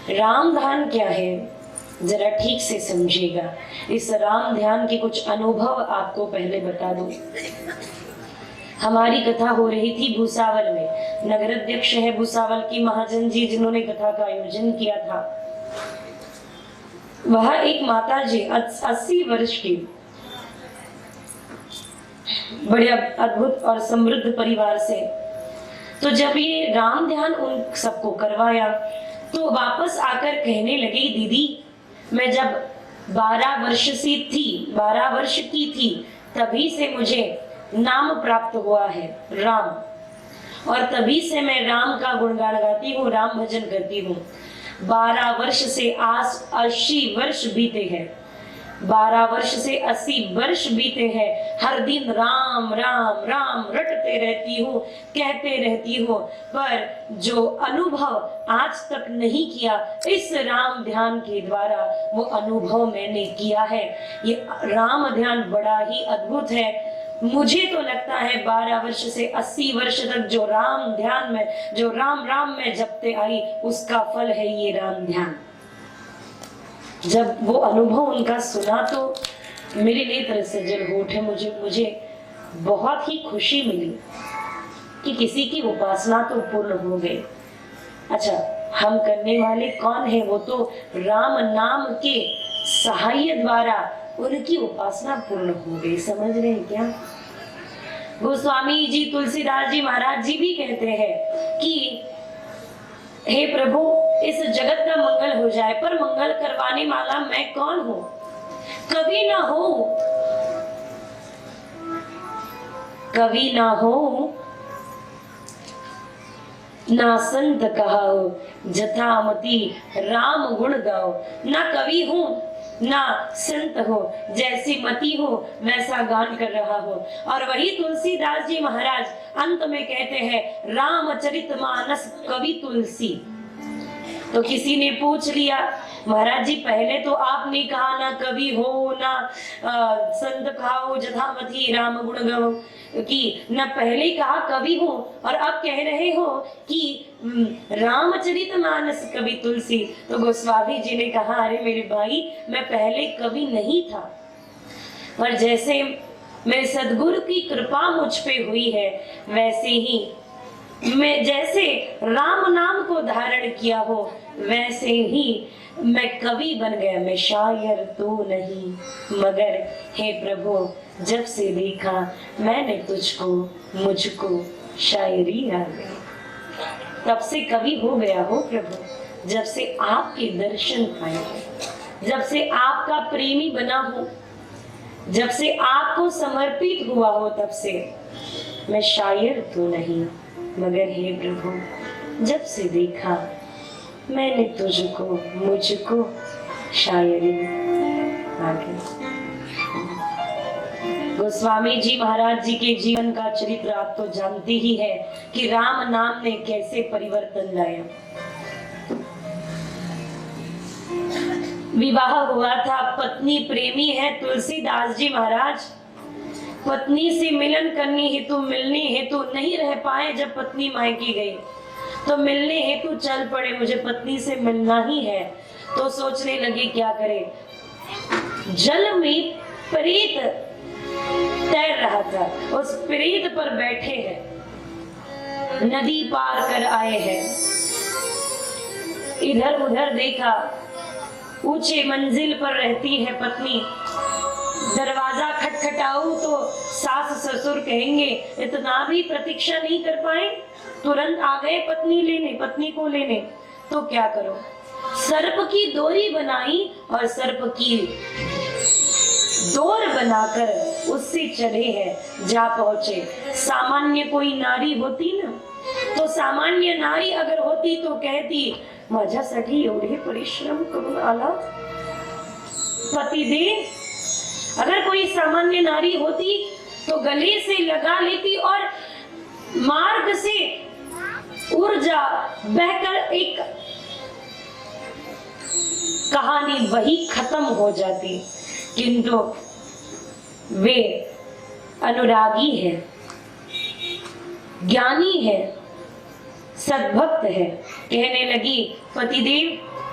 राम ध्यान क्या है, जरा ठीक से समझिएगा। इस राम ध्यान के कुछ अनुभव आपको पहले बता दूं। हमारी कथा हो रही थी भूसावल में। नगर अध्यक्ष है भूसावल की महाजन जी, जिन्होंने कथा का आयोजन किया था। वह एक माता जी 80 वर्ष की, बड़े अद्भुत और समृद्ध परिवार से। तो जब ये राम ध्यान उन सबको करवाया तो वापस आकर कहने लगी, दीदी मैं जब 12 वर्ष की थी तभी से मुझे नाम प्राप्त हुआ है राम, और तभी से मैं राम का गुणगान गाती हूँ, राम भजन करती हूँ। 12 वर्ष से 80 वर्ष बीते हैं, 12 वर्ष से 80 वर्ष बीते हैं। हर दिन राम राम राम रटते रहती हूँ, कहते रहती हूँ, पर जो अनुभव आज तक नहीं किया, इस राम ध्यान के द्वारा वो अनुभव मैंने किया है। ये राम ध्यान बड़ा ही अद्भुत है। मुझे तो लगता है 12 वर्ष से 80 वर्ष तक जो राम ध्यान में, जो राम राम में जपते आई, उसका फल है ये राम ध्यान। जब वो अनुभव उनका सुना तो मेरे नेत्र से जल उठे। मुझे बहुत ही खुशी मिली कि किसी की उपासना तो पूर्ण हो गई। अच्छा, हम करने वाले कौन है? वो तो राम नाम के सहाय द्वारा उनकी उपासना पूर्ण हो गई। समझ रहे हैं क्या? गोस्वामी जी, तुलसीदास जी महाराज जी भी कहते हैं कि हे प्रभु, इस जगत का मंगल हो जाए, पर मंगल करवाने वाला मैं कौन हूं? कभी ना हो ना संत कहाओ, जथामति राम गुण गाओ। ना कवि हूं ना संत हो, जैसी मति हो वैसा गान कर रहा हो। और वही तुलसीदास जी महाराज अंत में कहते हैं, रामचरितमानस कवि तुलसी। तो किसी ने पूछ लिया, महाराज जी पहले तो आपने कहा ना कवि हो ना संत कहाओ, जथामति राम गुण गाओ, कि न पहले कहा कवि हो और अब कह रहे हो कि रामचरितमानस कवि तुलसी। तो गोस्वामी जी ने कहा, अरे मेरे भाई, मैं पहले कवि नहीं था, पर जैसे मेरे सदगुरु की कृपा मुझ पे हुई है, वैसे ही मैं जैसे राम नाम को धारण किया हो, वैसे ही मैं कवि बन गया। मैं शायर तो नहीं, मगर हे प्रभु, जब से देखा मैंने तुझको, मुझको शायरी आ गई। तब से कवि हो गया हो प्रभु, जब से आपके दर्शन पाए हो, जब से आपका प्रेमी बना हो, जब से आपको समर्पित हुआ हो, तब से मैं शायर तो नहीं, मगर हे प्रभु, जब से देखा मैंने तुझको, मुझको शायरी आ गई। गोस्वामी जी महाराज जी के जीवन का चरित्र आप तो जानते ही है कि राम नाम ने कैसे परिवर्तन लाया। विवाह हुआ था, पत्नी प्रेमी है तुलसीदास जी महाराज। पत्नी से मिलन करने हेतु, मिलने हेतु नहीं रह पाए। जब पत्नी मायके गई तो मिलने हेतु चल पड़े, मुझे पत्नी से मिलना ही है। तो सोचने लगे क्या करें। जल में प्रेत तैर रहा था, उस प्रेत पर बैठे हैं, नदी पार कर आए हैं। इधर उधर देखा, ऊंचे मंजिल पर रहती है पत्नी। दरवाजा खटखटाऊं तो सास ससुर कहेंगे, इतना भी प्रतीक्षा नहीं कर पाए, तुरंत आ गए पत्नी को लेने। तो क्या करो, सर्प की डोरी बनाई और सर्प की डोर बनाकर उससे चले हैं, जा पहुंचे। सामान्य कोई नारी होती ना, तो सामान्य नारी अगर होती तो कहती, माझ्यासाठी एवढे परिश्रम करून आला पति दे। अगर कोई सामान्य नारी होती तो गले से लगा लेती और मार्ग से ऊर्जा बहकर एक कहानी वही खत्म हो जाती। किंतु वे अनुरागी है, ज्ञानी है, सद्भक्त है। कहने लगी, पतिदेव